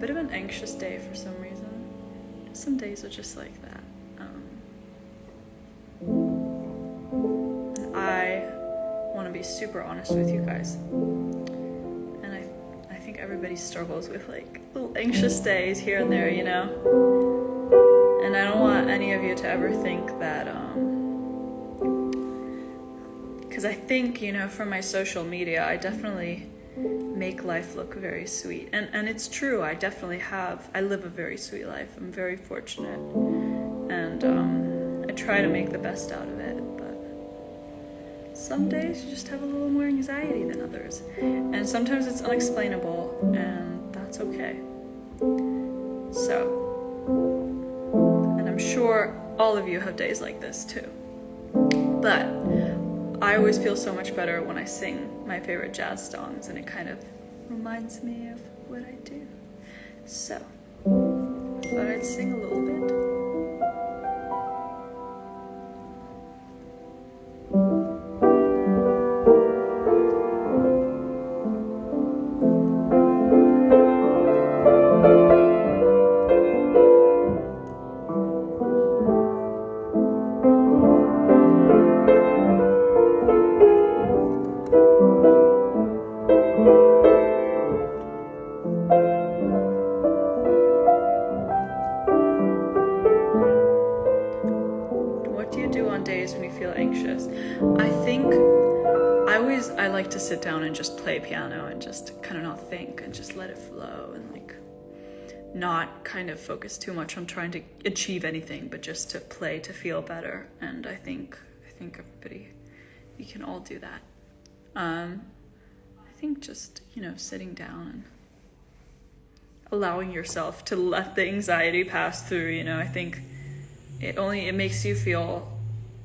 bit of an anxious day for some reason. Some days are just like that. And I want to be super honest with you guys. And I think everybody struggles with like little anxious days here and there, you know? And I don't want any of you to ever think that, because I think, you know, from my social media, I definitely make life look very sweet. And it's true, I live a very sweet life. I'm very fortunate. And I try to make the best out of it. But some days you just have a little more anxiety than others. And sometimes it's unexplainable, and that's okay. So, and I'm sure all of you have days like this too. But I always feel so much better when I sing my favorite jazz songs, and it kind of reminds me of what I do. So, I thought I'd sing a little bit. I like to sit down and just play piano and just kind of not think and just let it flow and like not kind of focus too much on trying to achieve anything, but just to play to feel better. And I think everybody, you can all do that. I think just, you know, sitting down and allowing yourself to let the anxiety pass through, you know, I think it makes you feel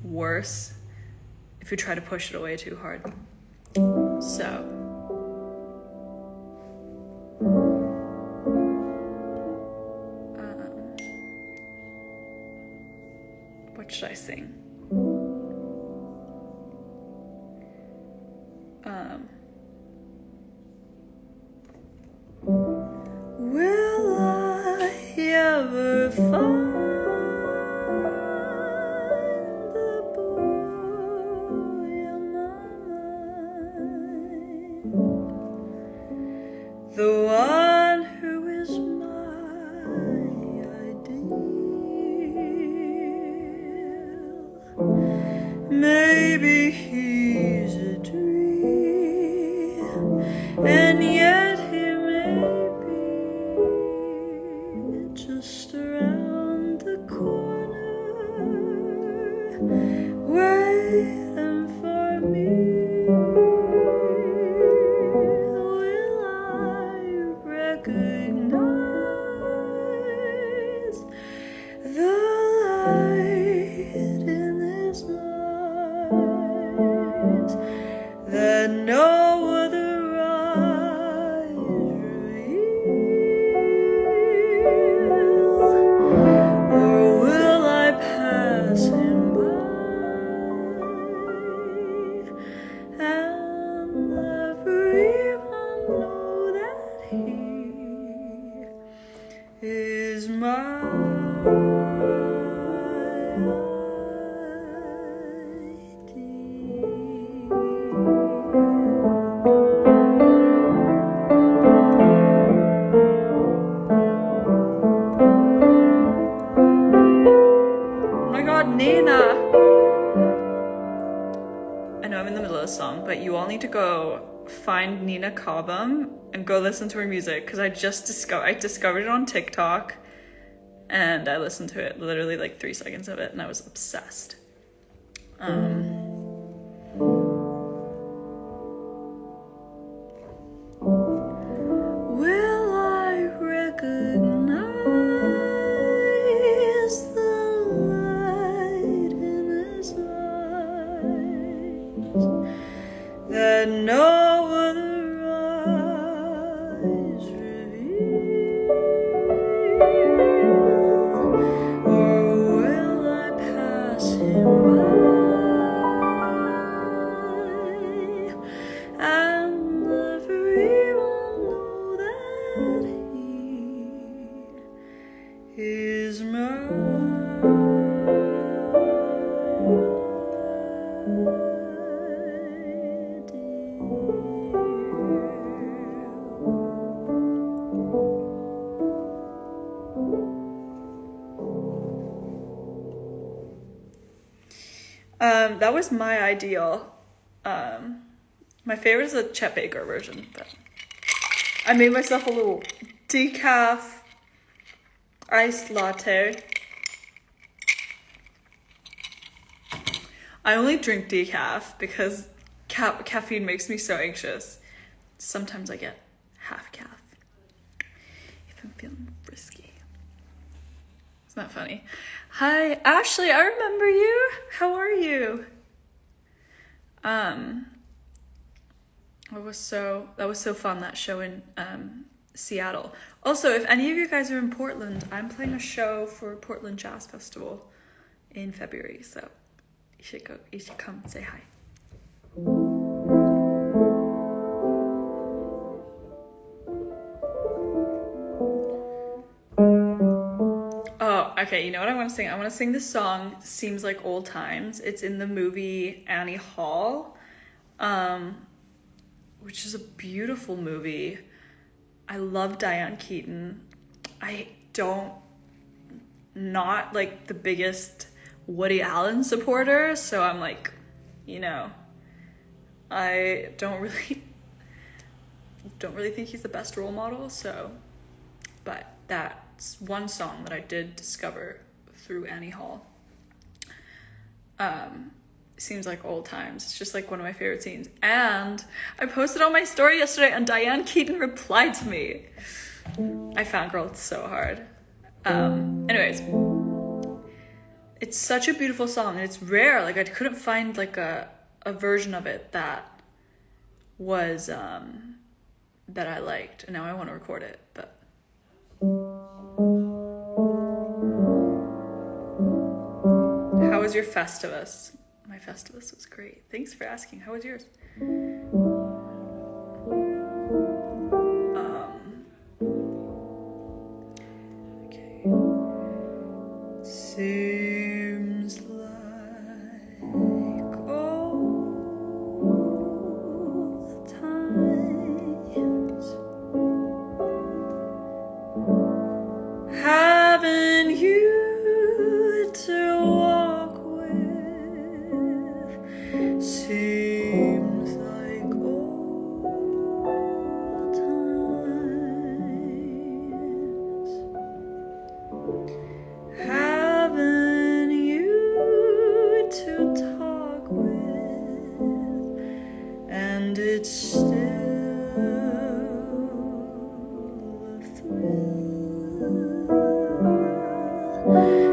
worse if you try to push it away too hard. So, what should I sing? Will I ever find the one who is my ideal? Maybe he's a dream, and yet he may be just around the corner, waiting for me. Recognize the light in his eyes that no other eyes reveal, or will I pass him by and never even know that he is my Oh my god, Nina! I know I'm in the middle of a song, but you all need to go find Nina Cobham and go listen to her music, because I discovered it on TikTok, and I listened to it, literally like 3 seconds of it, and I was obsessed. Will I recognize the light in his eyes that no other eyes reveal, or will I pass him by is mine. That was my ideal. My favorite is the Chet Baker version, but I made myself a little decaf iced latte. I only drink decaf because caffeine makes me so anxious. Sometimes I get half calf if I'm feeling frisky. Isn't that funny? Hi, Ashley, I remember you. How are you? That was so fun, that show in Seattle. Also, if any of you guys are in Portland, I'm playing a show for Portland Jazz Festival in February, so you should come say hi. Oh, okay, you know what I want to sing? I want to sing this song, Seems Like Old Times. It's in the movie Annie Hall, which is a beautiful movie. I love Diane Keaton. Not like the biggest Woody Allen supporter, so I'm like, I don't really think he's the best role model, so, but that's one song that I did discover through Annie Hall. Seems Like Old Times. It's just like one of my favorite scenes. And I posted on my story yesterday and Diane Keaton replied to me. I fangirled so hard. Anyways, it's such a beautiful song and it's rare. Like I couldn't find like a version of it that was that I liked, and now I want to record it, but how was your Festivus? My Festivus was great. Thanks for asking. How was yours? Okay. Seems like old times. Haven't you to walk with? Seems like old times. Haven't you to talk with? And it's still a thrill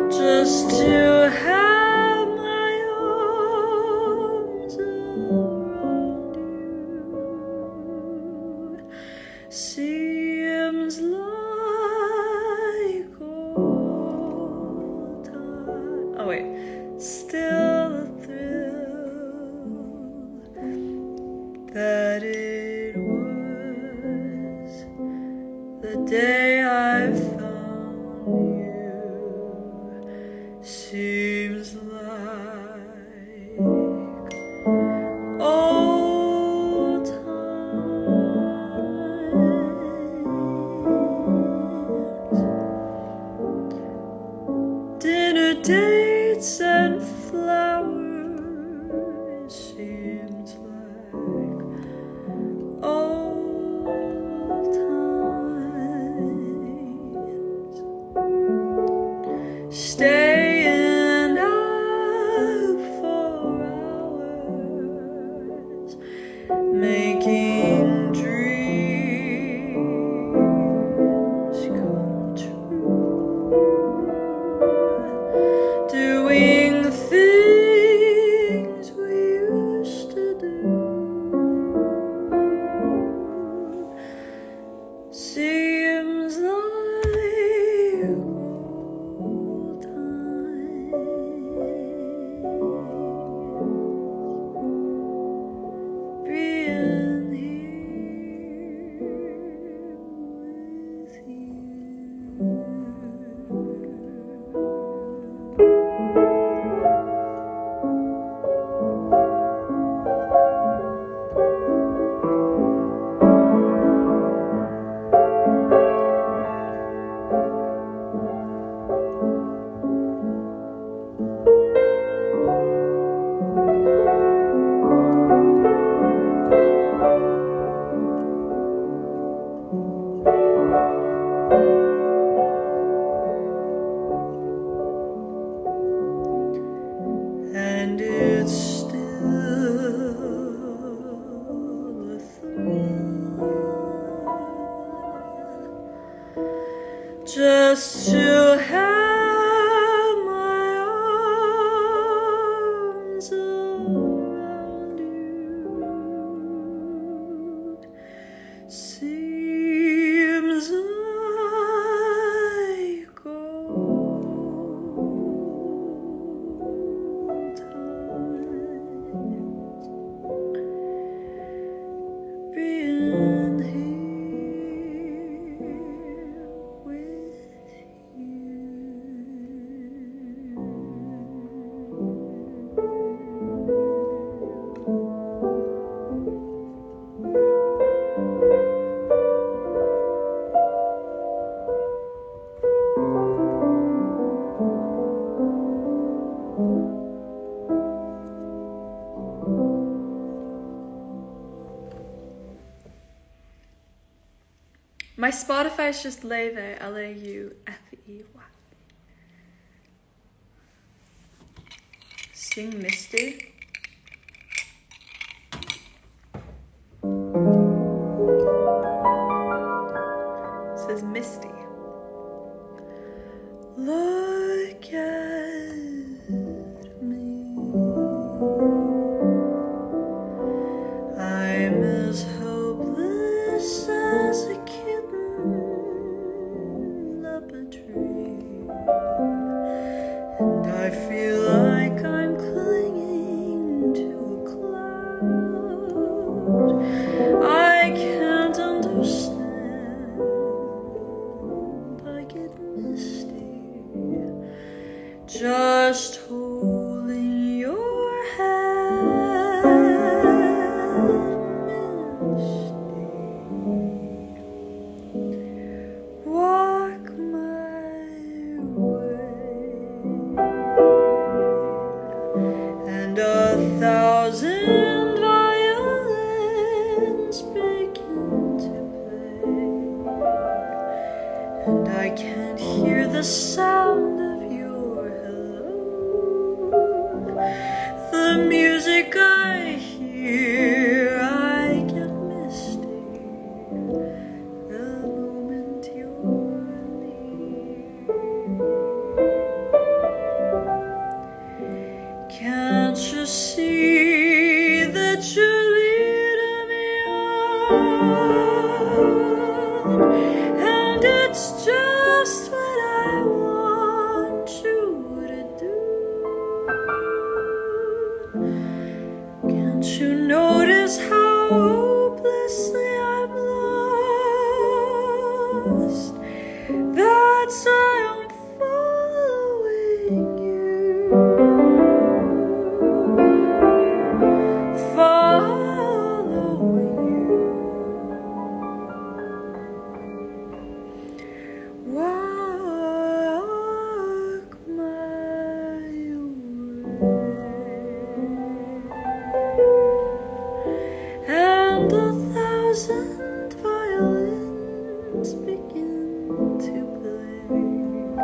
just to have my arms around you. Seems like old time. Oh wait, still a thrill that it was the day I found you. Seems like old times. Dinner dates and flowers. Seems like old times. Staying up for hours, making dreams come true, doing things we used to do. Seems like old times. just to have my arms around you. Seems like old times being here with you. My Spotify is just Laufey, Laufey. Sing Misty. It says Misty. Look at me. I'm as hopeless as a kitten up a tree, and I feel like I'm clinging to a cloud. I can't understand. I get misty just holding your hand, misty. Walk my way, and 1,000 violins begin to play, and I can't hear the sound of your hello. The music I hear, I get misty the moment you're near. Can't you see that you're leading me on? And it's just what I want you to do. Can't you notice how hopelessly I'm lost? That's why I'm following you. Following you. Walk my way, and 1,000 violins begin to play,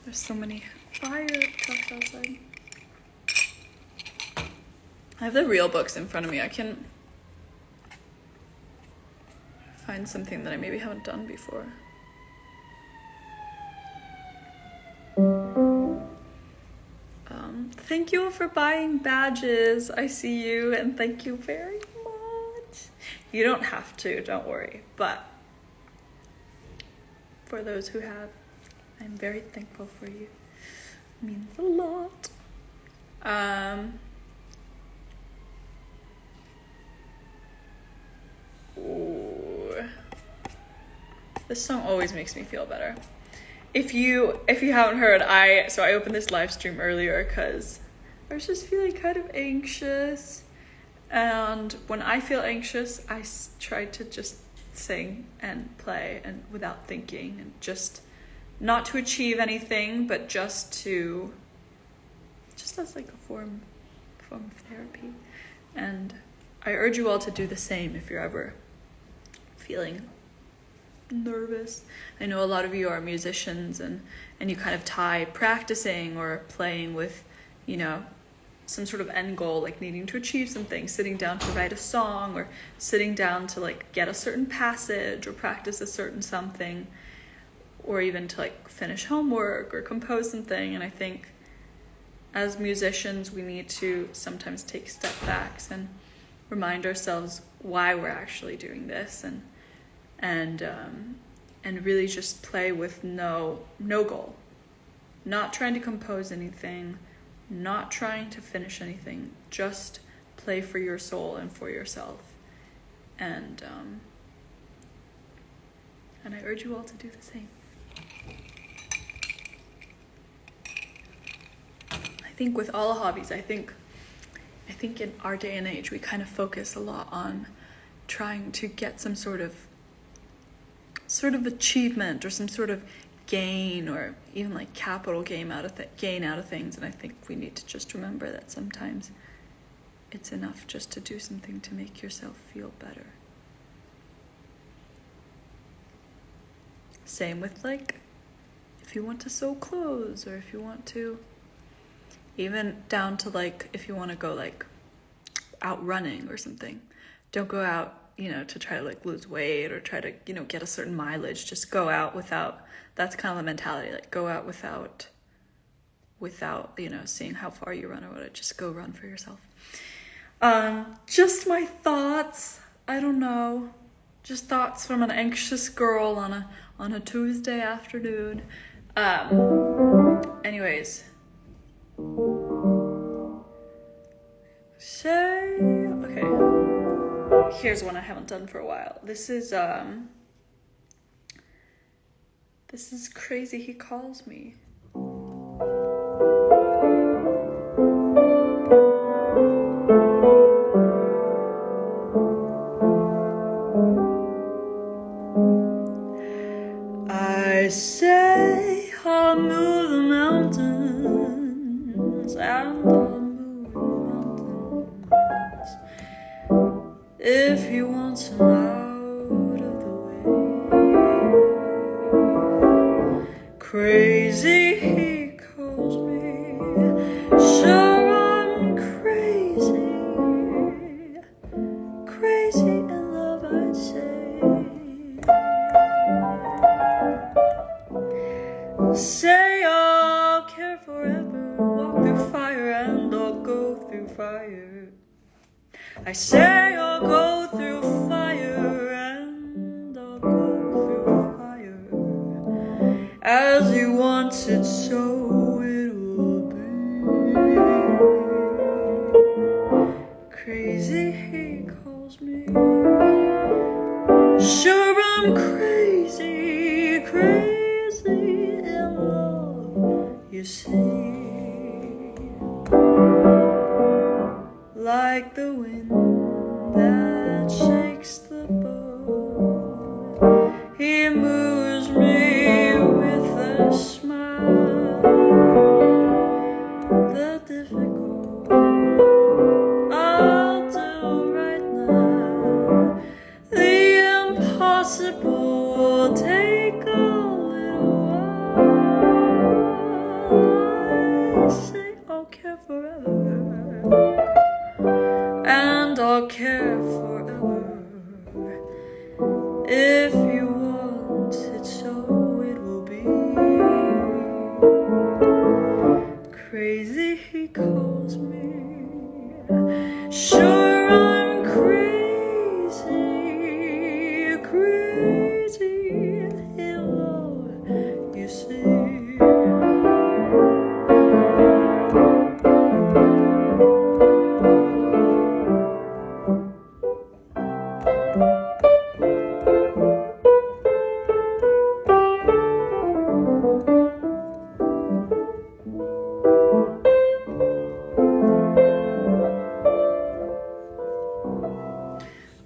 There's so many fire trucks outside. I have the real books in front of me. I can find something that I maybe haven't done before. Thank you for buying badges. I see you, and thank you very much. You don't have to, don't worry. But for those who have, I'm very thankful for you. It means a lot. Ooh. This song always makes me feel better. If you haven't heard, I opened this live stream earlier because I was just feeling kind of anxious, and when I feel anxious, I try to just sing and play and without thinking, and just not to achieve anything, but just as like a form of therapy. And I urge you all to do the same if you're ever feeling nervous. I know a lot of you are musicians, and you kind of tie practicing or playing with, some sort of end goal, like needing to achieve something, sitting down to write a song, or sitting down to like get a certain passage or practice a certain something, or even to like finish homework or compose something. And I think as musicians, we need to sometimes take step backs and remind ourselves why we're actually doing this, and really just play with no goal, not trying to compose anything, not trying to finish anything, just play for your soul and for yourself. And I urge you all to do the same. I think with all hobbies, I think in our day and age, we kind of focus a lot on trying to get some sort of achievement or some sort of gain, or even like capital gain out of things. And I think we need to just remember that sometimes it's enough just to do something to make yourself feel better. Same with like if you want to sew clothes, or if you want to, even down to like if you want to go like out running or something. Don't go out to try to like lose weight or try to, get a certain mileage. Just go out without, that's kind of the mentality, like go out without, seeing how far you run or whatever. Just go run for yourself. Just my thoughts. I don't know. Just thoughts from an anxious girl on a Tuesday afternoon. Anyways. Okay. Here's one I haven't done for a while. This is Crazy He Calls Me. I say I'll move the mountains, and I'll move the mountains if he wants him out of the way. Crazy he calls me, sure I'm crazy, crazy in love I'd say. Say I'll care forever, walk through fire and I'll go through fire. I say I'll go through fire and I'll go through fire. As you want it, so it will be. Crazy he calls me, sure I'm crazy, crazy in love, you see. Like the wind that shakes the boat, he moves me with a smile. The difficult I'll do right now, the impossible will take a little while. see.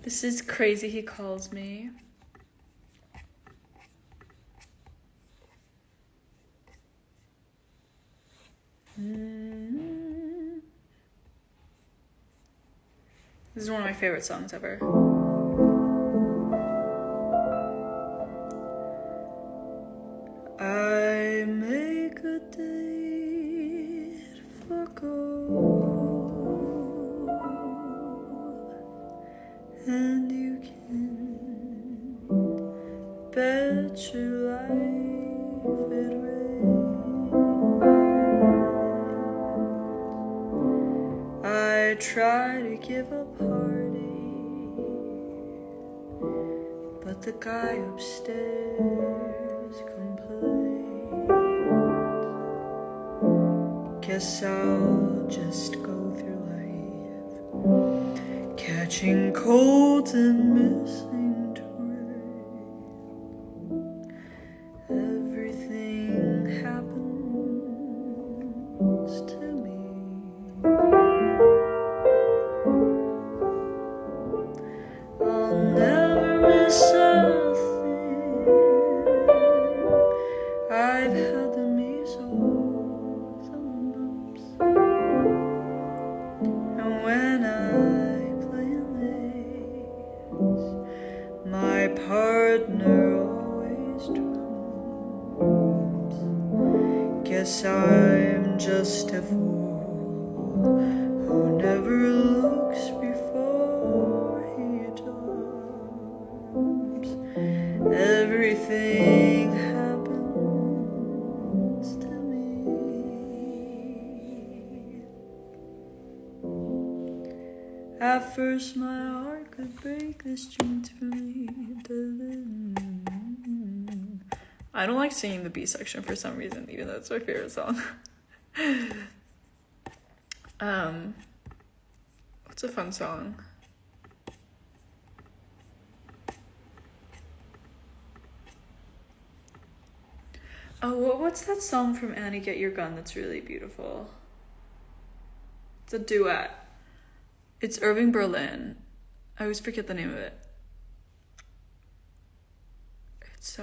This is Crazy He Calls Me. This is one of my favorite songs ever. I make a date for gold, and you can bet your life it rains. I try to give a party, but the guy upstairs complains. Guess I'll just go through life catching colds and missing trains. Everything happens to me. I'll never miss a thing. I've had the measles and mumps, and when I play in lace, my partner always trumps. Guess I'm just a fool who never looks before he jumps. Everything happens to me. At first my heart could break this dream for me. I don't like singing the B section for some reason, even though it's my favorite song. What's a fun song? Oh, what's that song from Annie Get Your Gun that's really beautiful? It's a duet. It's Irving Berlin. I always forget the name of it. It's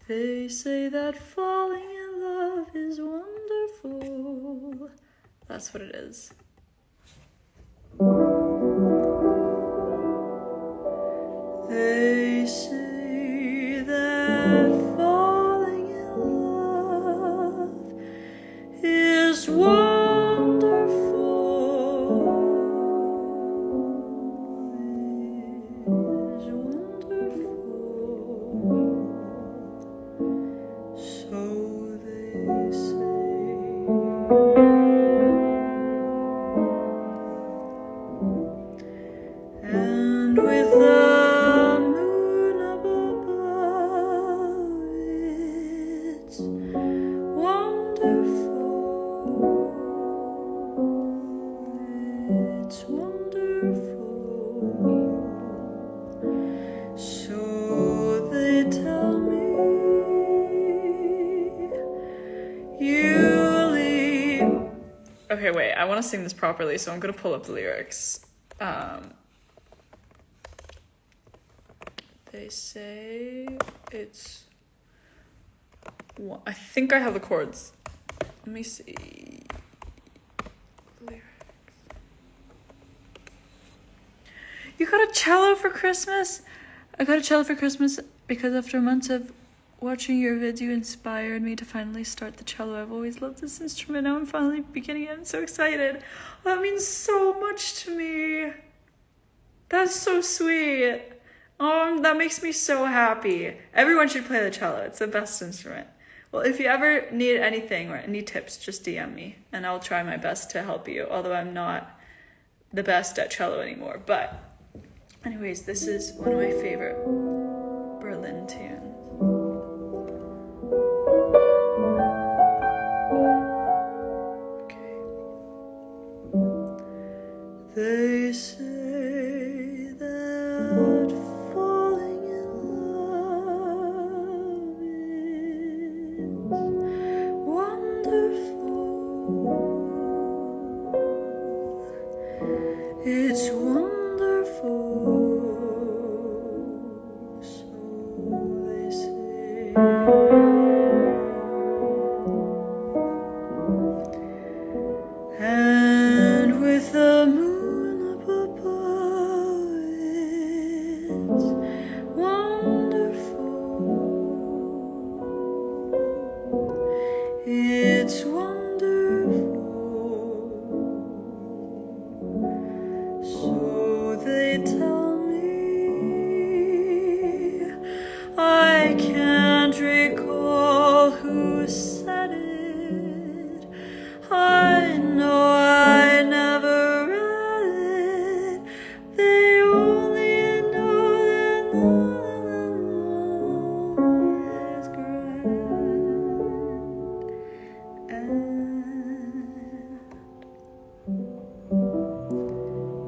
They say that falling in love is wonderful. That's what it is. They say that falling in love is wonderful. Is wonderful. So they say. And with the moon above, it's wonderful. It's wonderful. So they tell me, you leave. Okay, wait, I want to sing this properly, so I'm going to pull up the lyrics. They say it's... I think I have the chords. Let me see. Lyrics. You got a cello for Christmas? I got a cello for Christmas because after months of watching your vids, you inspired me to finally start the cello. I've always loved this instrument. Now I'm finally beginning it. I'm so excited. Oh, that means so much to me. That's so sweet. That makes me so happy. Everyone should play the cello. It's the best instrument. Well, if you ever need anything or any tips, just DM me and I'll try my best to help you. Although I'm not the best at cello anymore, but Anyways, this is one of my favorite Berlin tunes. Okay. They say that falling in love is wonderful. It's wonderful. And with the moon up above, it's wonderful. It's wonderful. So they tell me, I can't recall who said it. I know I never read it. They only know that love is grand. And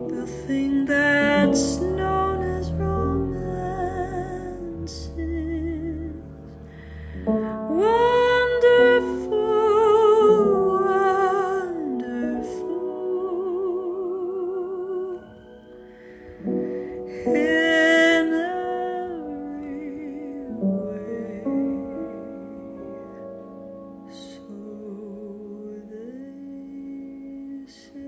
the thing that's known as romance is wonderful, wonderful in every way. So they say.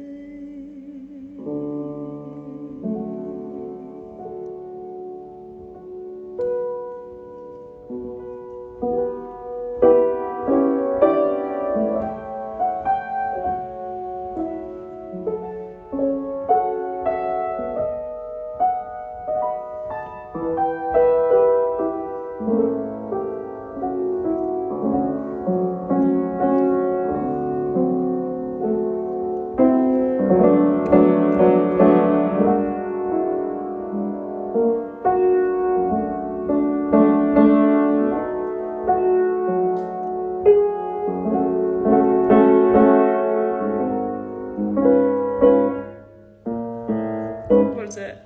What is it?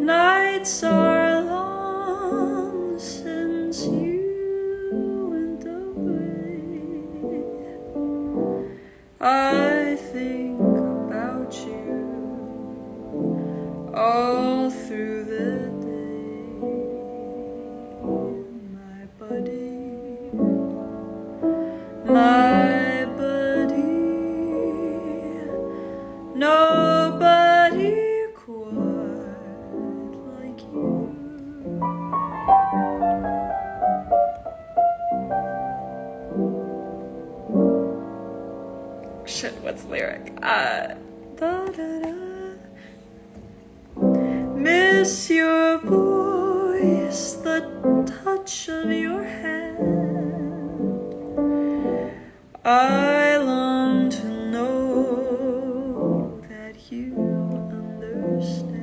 Nights are long since you went away. I think about you all through the day, my buddy, my buddy. Nobody quite like you. Shit, what's the lyric? Da, da, da. Miss your voice, the touch of your hand. I long to know that you understand.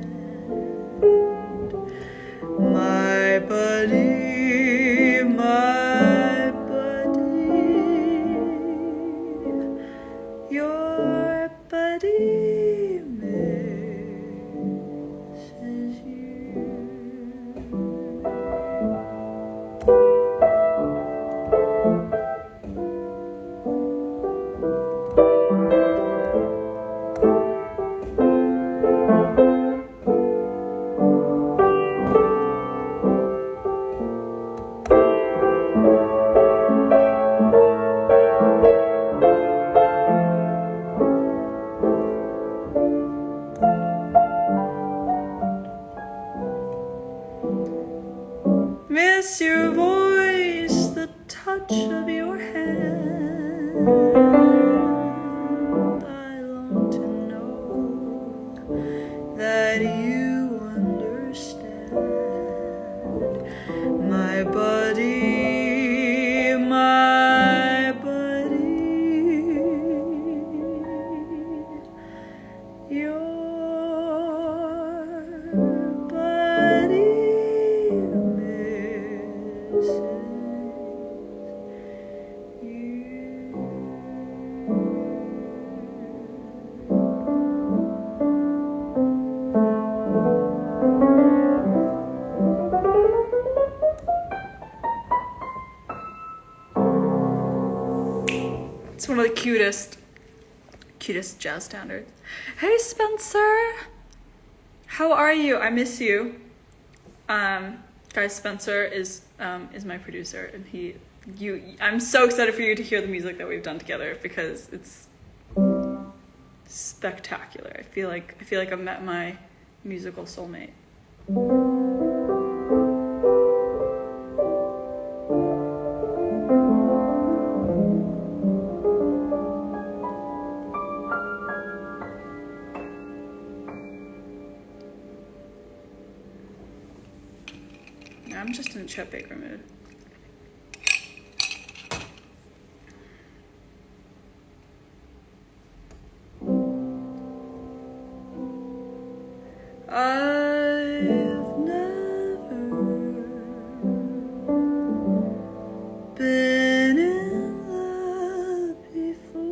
Miss your voice, the touch of your hand. I long to know that you understand my body, my body, your body misses you. It's one of the cutest jazz standards. Hey Spencer, how are you? I miss you. Guys, Spencer is my producer, and I'm so excited for you to hear the music that we've done together because it's spectacular. I feel like I've met my musical soulmate. I'm just in a Chet Baker mood. I've never been in love before,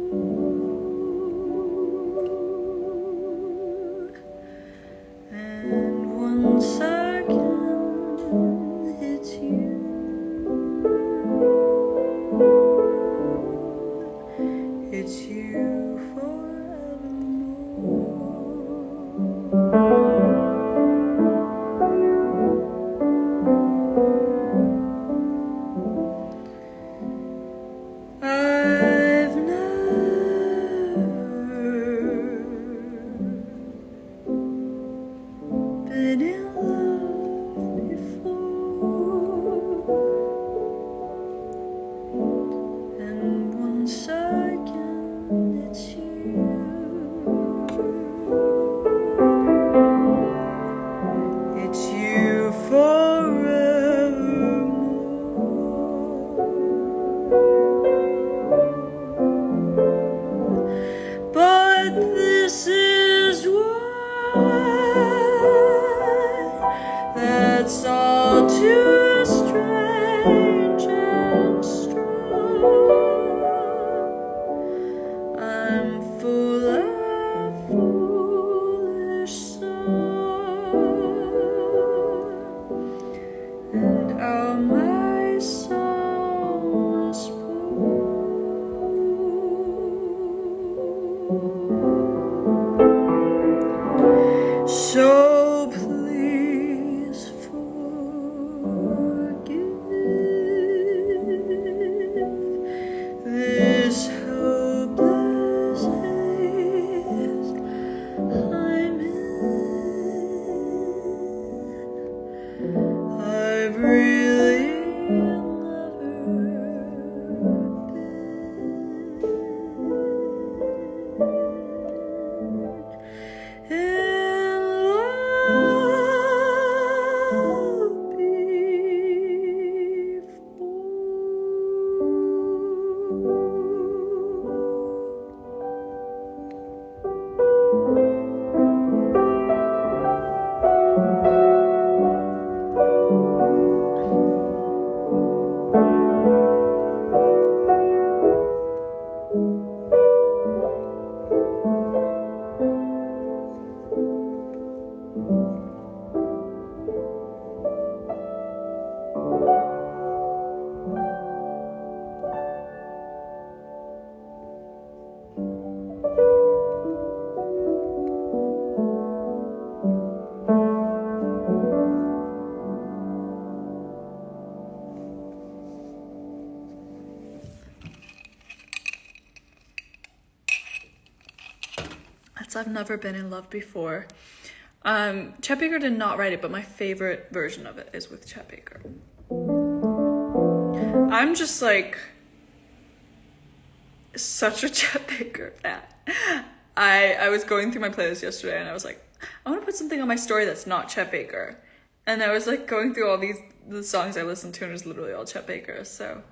and once again it's you. It's you forevermore. I've never been in love before, and once again it's you. It's you forevermore. But this is why that's all too strange and strong. I'm full of foolish song, and all my song is poor. So please forgive this hopeless haze I'm in. I've really never been in love That's I've never been in love before. Chet Baker did not write it, but my favorite version of it is with Chet Baker. I'm just like such a Chet Baker fan. I was going through my playlist yesterday and I was like, I want to put something on my story that's not Chet Baker. And I was like going through all the songs I listened to, and it was literally all Chet Baker, so.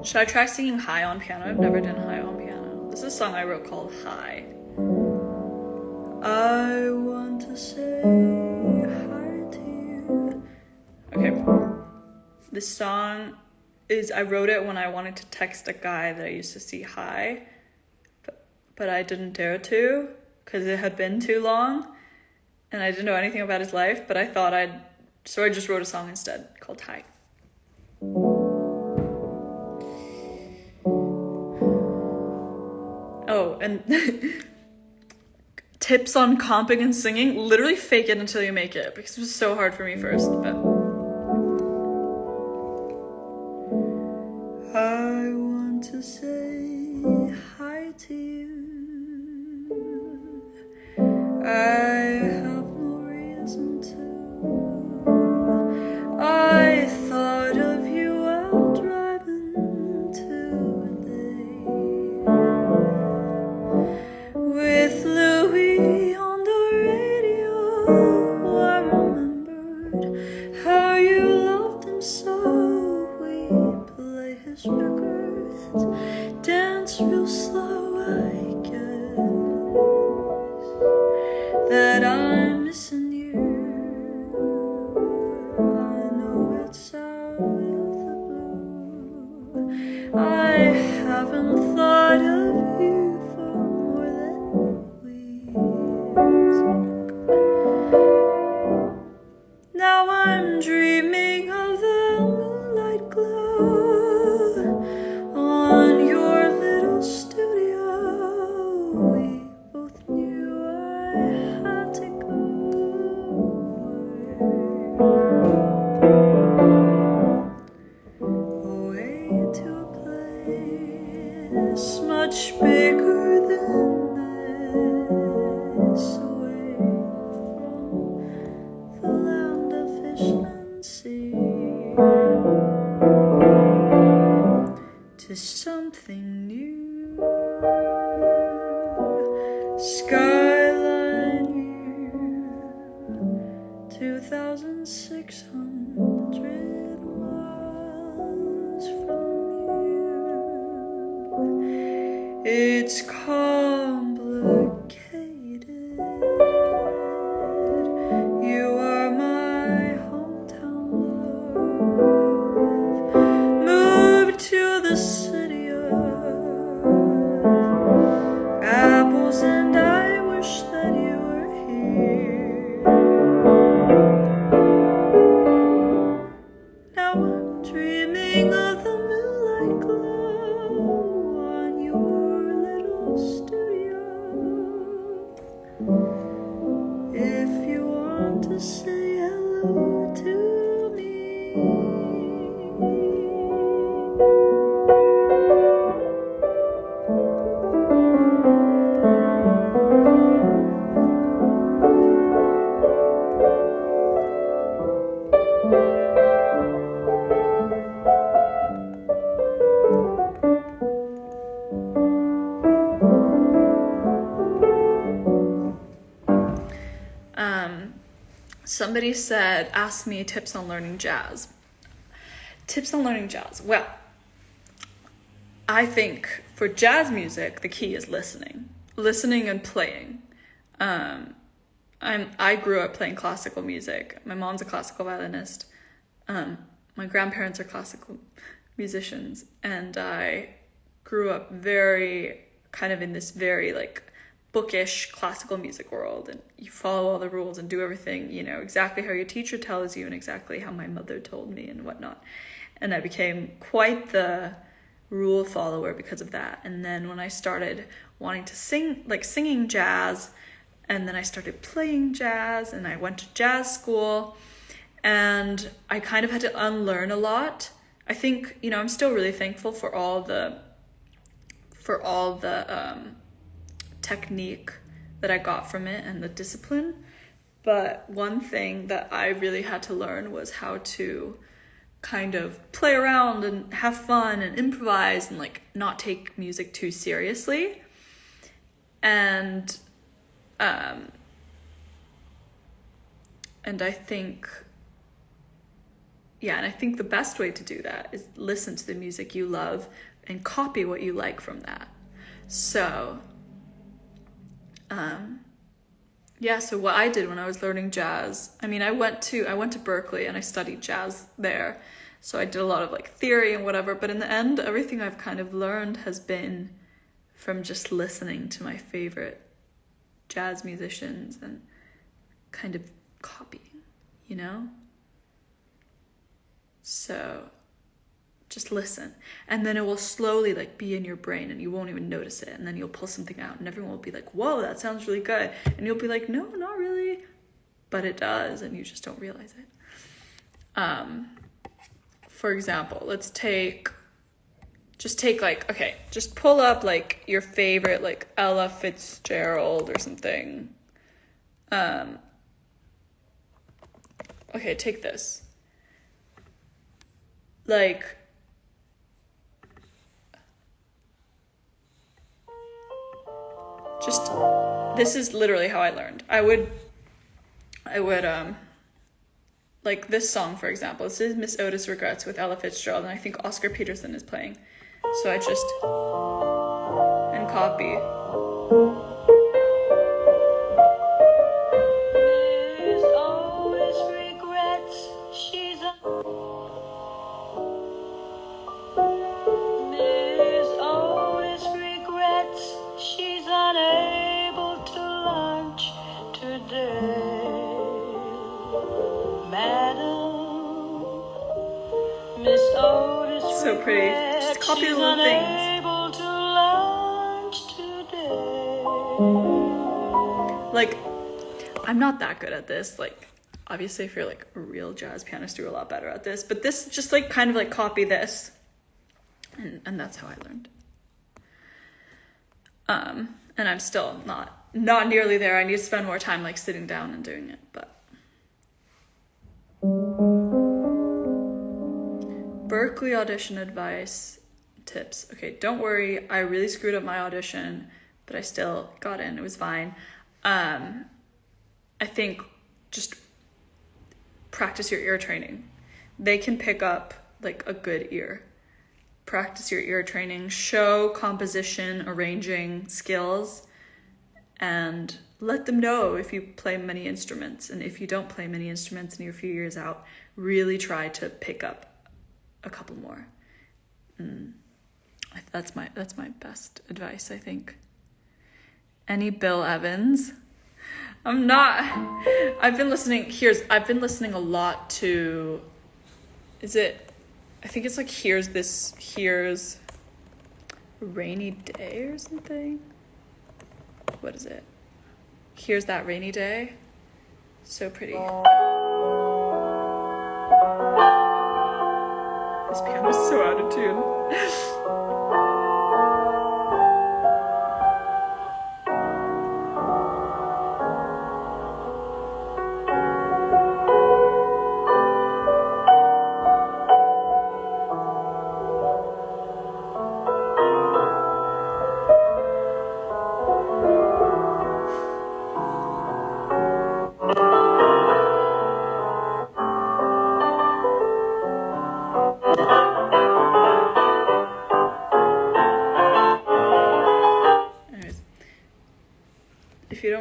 Should I try singing high on piano? I've never done high on piano. This is a song I wrote called High. I want to say hi to you. Okay. This song I wrote it when I wanted to text a guy that I used to see hi, but I didn't dare to because it had been too long and I didn't know anything about his life, but I thought so I just wrote a song instead called Hi. Oh, and tips on comping and singing, literally fake it until you make it, because it was so hard for me first, but. I want to say hi to you. I have no reason to. I thought of you while driving today. With Louis on the radio, I remembered how you loved him so. We play his records, dance real slow, I guess that I'm missing you. I know it's out of the blue. I haven't thought of you for more than weeks. Now I'm dreaming of the moonlight glow on your little studio. We both knew I had to go away to a place much bigger than this, away from the land of fish and sea, to something new. Skyline view, 2,600 miles from you. It's complicated. You are my hometown love. Moved to the city of apples, and I wish that you were here. Now I'm dreaming of the moonlight glow on your little studio. If you want to say hello to me. Somebody said, ask me tips on learning jazz. Tips on learning jazz. Well, I think for jazz music, the key is listening and playing. I grew up playing classical music. My mom's a classical violinist. My grandparents are classical musicians, and I grew up very kind of in this very like bookish classical music world, and you follow all the rules and do everything, you know, exactly how your teacher tells you and exactly how my mother told me and whatnot. And I became quite the rule follower because of that. And then when I started wanting to singing jazz, and then I started playing jazz, and I went to jazz school, and I kind of had to unlearn a lot. I think, you know, I'm still really thankful for all the technique that I got from it and the discipline. But one thing that I really had to learn was how to kind of play around and have fun and improvise and like not take music too seriously. And I think, and I think the best way to do that is listen to the music you love and copy what you like from that. So, so what I did when I was learning jazz, I mean, I went to Berkeley and I studied jazz there. So I did a lot of like theory and whatever, but in the end, everything I've kind of learned has been from just listening to my favorite jazz musicians and kind of copying, you know? So just listen, and then it will slowly like be in your brain and you won't even notice it, and then you'll pull something out and everyone will be like, whoa, that sounds really good, and you'll be like, no, not really, but it does, and you just don't realize it. For example, just pull up like your favorite like Ella Fitzgerald or something. Take this. Like, this is literally how I learned. I would like this song, for example. This is Miss Otis Regrets with Ella Fitzgerald, and I think Oscar Peterson is playing. So I just, and copy. Miss Otis regrets she's unable to lunch today. Madam, Miss Otis so pretty. Just copy the little things. To lunch today. Like, I'm not that good at this. Like, obviously, if you're like a real jazz pianist, you're a lot better at this. But this just like kind of like copy this, and that's how I learned. And I'm still not nearly there. I need to spend more time like sitting down and doing it, but. Berkeley audition advice tips. Okay, don't worry. I really screwed up my audition, but I still got in. It was fine. I think just practice your ear training. They can pick up like a good ear. Practice your ear training. Show composition, arranging skills, and let them know if you play many instruments. And if you don't play many instruments and you're a few years out, really try to pick up a couple more. That's my best advice, I think. Any Bill Evans? I've been listening a lot to, I think it's like here's Rainy Day or something. What is it? Here's That Rainy Day. So pretty. This piano's so out of tune.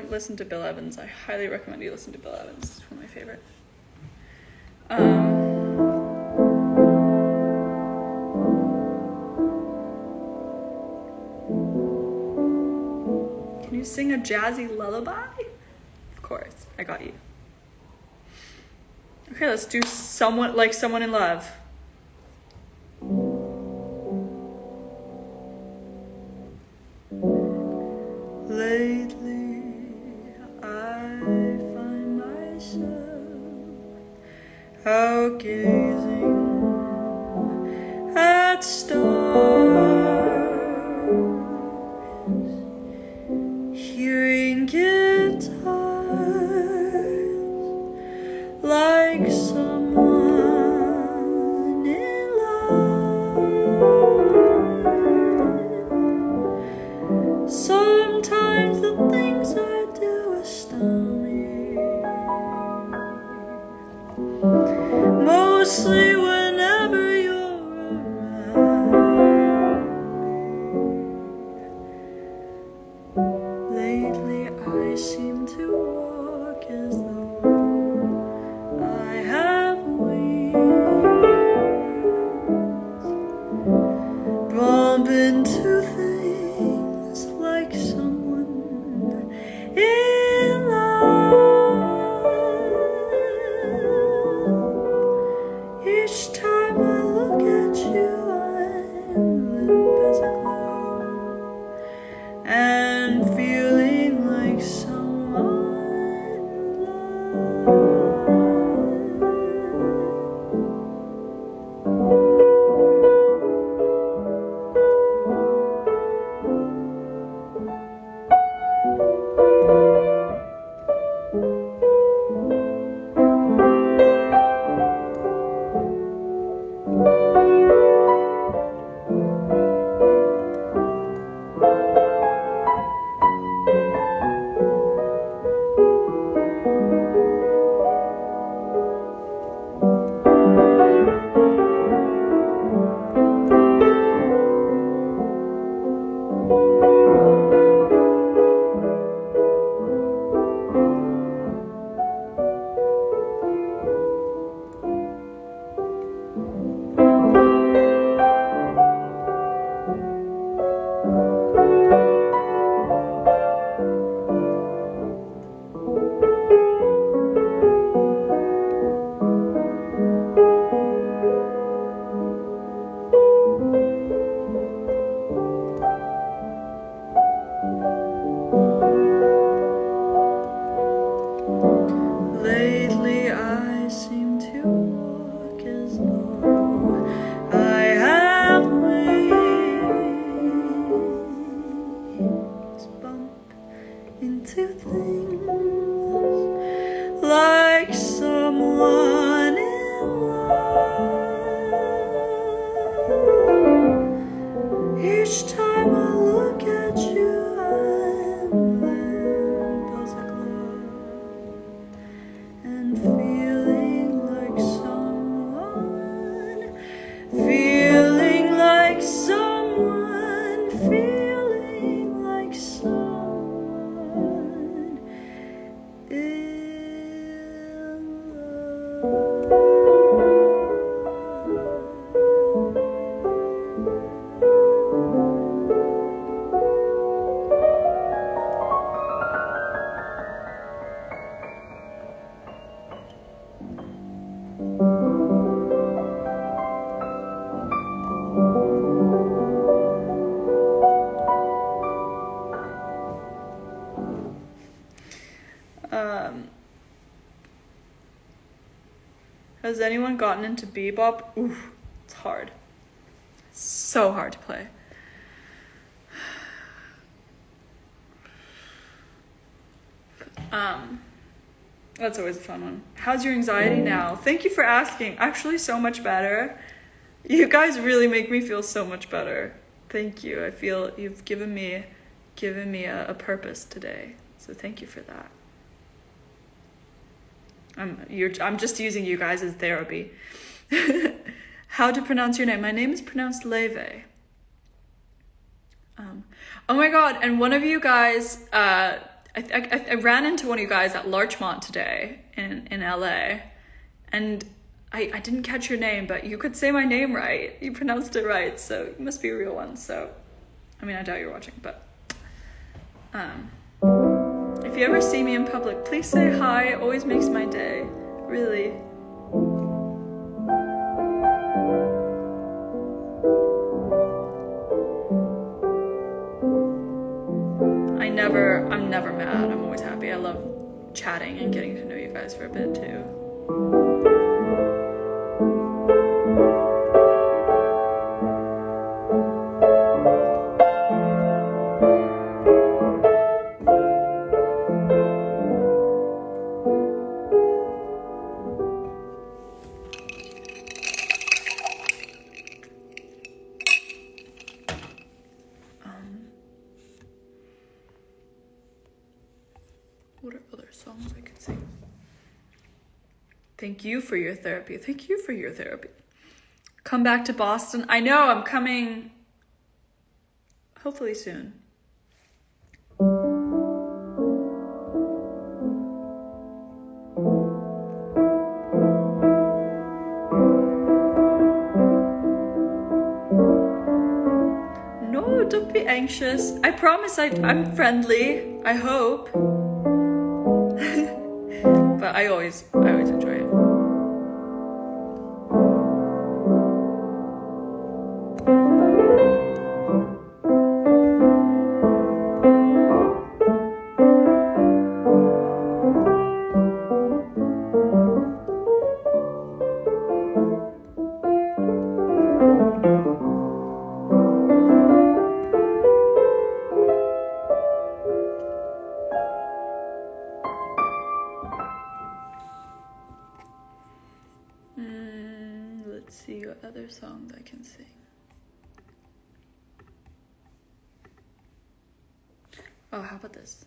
don't listen to Bill Evans, I highly recommend you listen to Bill Evans. It's one of my favorite. Can you sing a jazzy lullaby? Of course, I got you. Okay, let's do Someone in Love. Lately, I find myself out gazing at stars, hearing guitars like someone in love. Sometimes the things I do astound me, mostly whenever you're around me. Lately I seem to walk as though I have wings, bump into things like someone in love. Each time I look at you, I'm limp as a glove and feeling like someone in love. Lately I seem to walk as though I have wings, bump into things like someone in love. Each time I look at you, I'm limp as a glove and feeling like someone, feeling like someone, feeling like someone in Has anyone gotten into bebop? Oof, it's hard. It's so hard to play. That's always a fun one. How's your anxiety now? Thank you for asking. Actually, so much better. You guys really make me feel so much better. Thank you. I feel you've given me a purpose today. So thank you for that. I'm just using you guys as therapy. How to pronounce your name? My name is pronounced Laufey. Oh my god! And one of you guys I ran into one of you guys at Larchmont today in LA, and I didn't catch your name, but you could say my name right. You pronounced it right, so you must be a real one. So, I mean, I doubt you're watching, but if you ever see me in public, please say hi. It always makes my day, really. I'm never mad. I'm always happy. I love chatting and getting to know you guys for a bit too. What are other songs I could sing? Thank you for your therapy. Thank you for your therapy. Come back to Boston. I know, I'm coming hopefully soon. No, don't be anxious. I promise I'm friendly. I hope. But I always enjoy it. Let's see what other songs I can sing. Oh, how about this?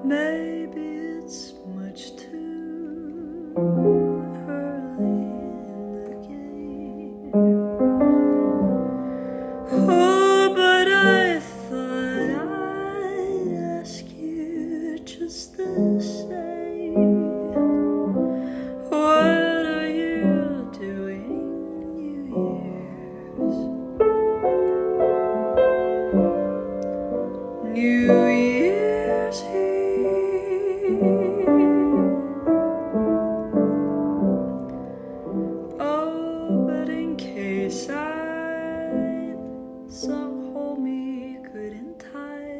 Maybe it's much too early in the game. Oh, but I thought I'd ask you just the same. What are you doing, New Year's Eve? Oh, but in case I somehow me couldn't tie,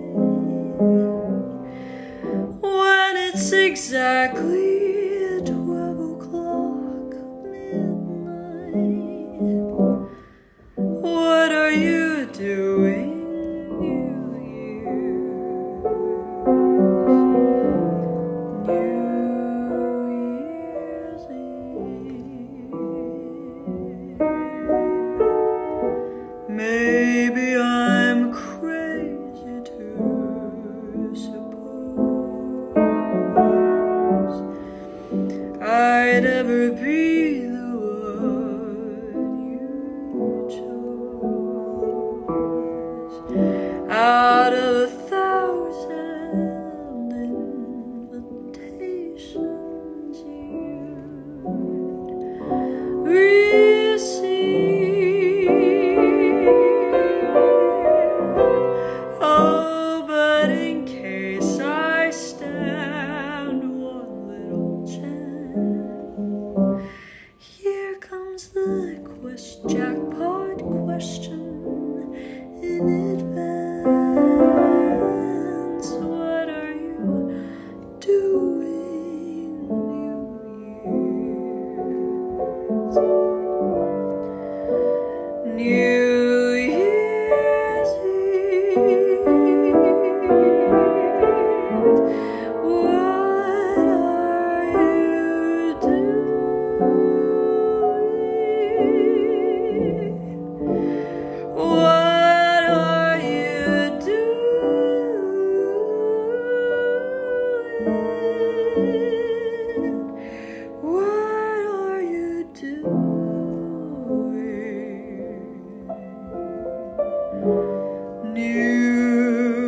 when it's exactly 12 o'clock midnight, what are you doing, New Year's Eve? Maybe I'm crazy to suppose I'd ever be the one you chose. Out of 1,000 invitations you'd receive. Oh, but in case I stand one little chance, here comes the jackpot question in advance. What are you doing, New Year's? New Year's Eve. What are you doing? What are you doing? What are you doing? New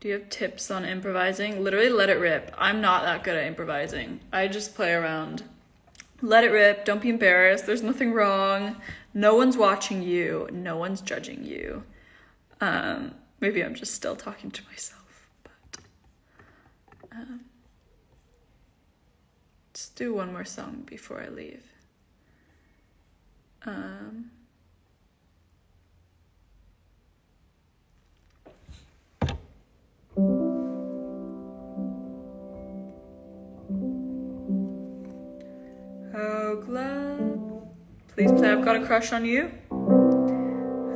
Do you have tips on improvising? Literally let it rip. I'm not that good at improvising. I just play around. Let it rip. Don't be embarrassed. There's nothing wrong. No one's watching you. No one's judging you. Maybe I'm just still talking to myself, but let's do one more song before I leave. How glad, please play I've Got a Crush on You.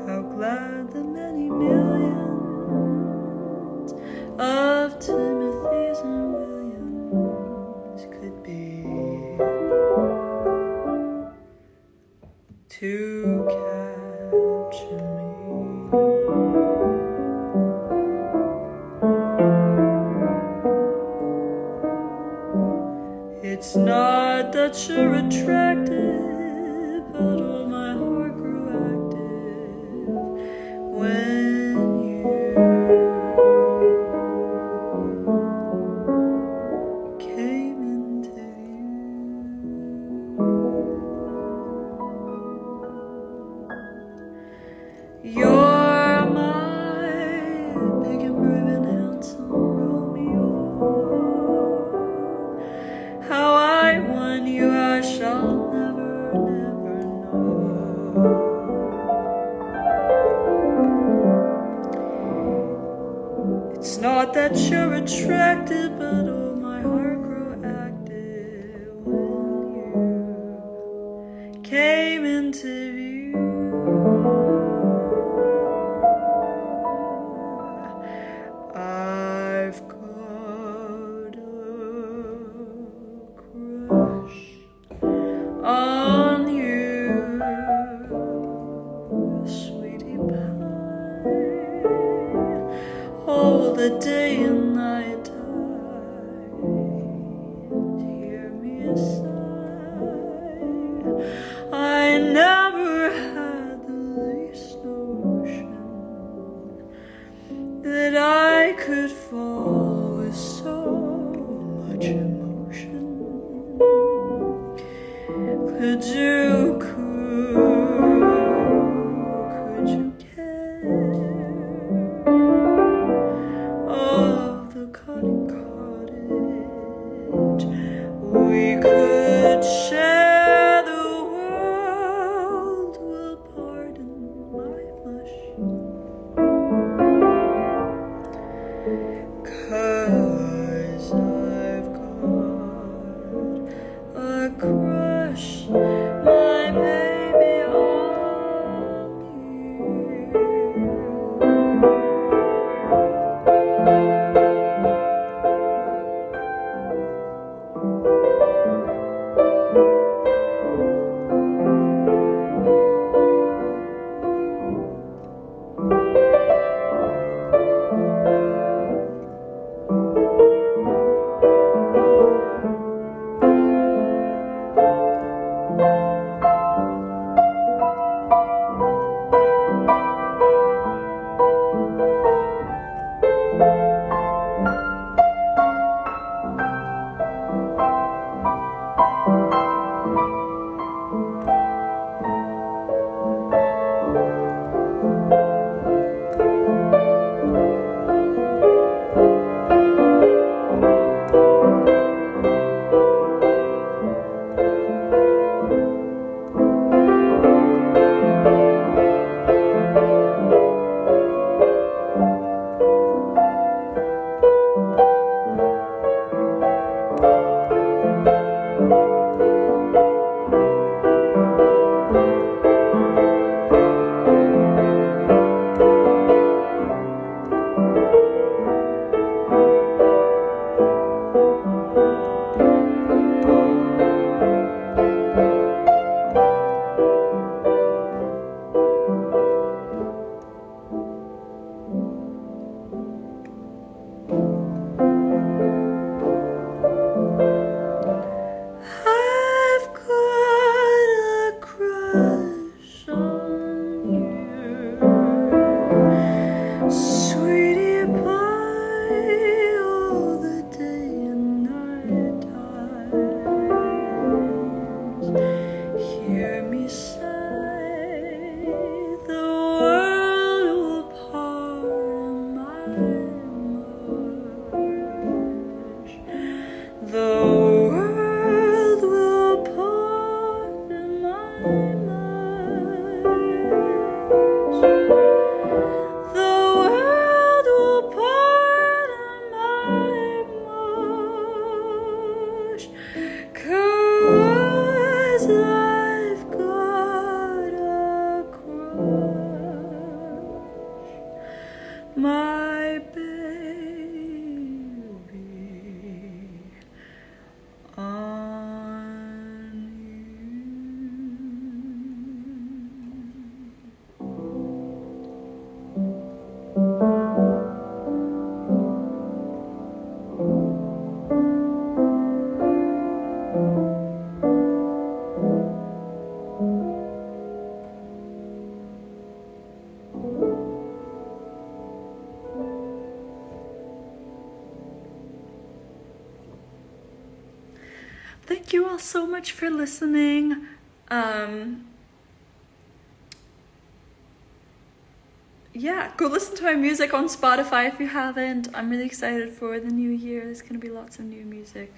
How glad the many millions of Timothys and Williams could be to capture me. It's not that you're attractive, but all my heart grew active when you came into view. You're my big and brave and handsome Romeo. How I won you I shall never, never know. It's not that you're attracted, but oh, my heart grew active when you came into view. I've got a crush on you, sweetie pie. All the day and night time, hear me sigh. I never had the least notion that I could fall with so much emotion. Could you care of the cotton cottage? We could share the world. Will pardon my blush, 'cause I've got a crush, my baby, on you. thank you all so much for listening. Yeah, go listen to my music on Spotify if you haven't. I'm really excited for the new year. There's going to be lots of new music.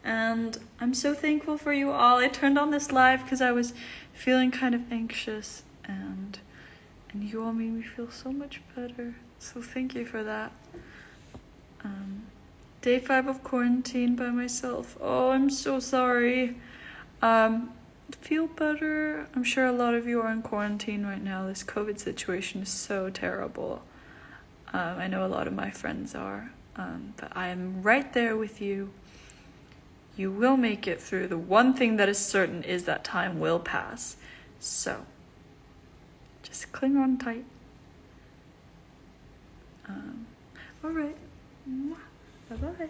And I'm so thankful for you all. I turned on this live because I was feeling kind of anxious, and you all made me feel so much better. So thank you for that. Day 5 of quarantine by myself. Oh, I'm so sorry. Feel better. I'm sure a lot of you are in quarantine right now. This COVID situation is so terrible. I know a lot of my friends are, but I am right there with you. You will make it through. The one thing that is certain is that time will pass. So, just cling on tight. All right. Bye-bye.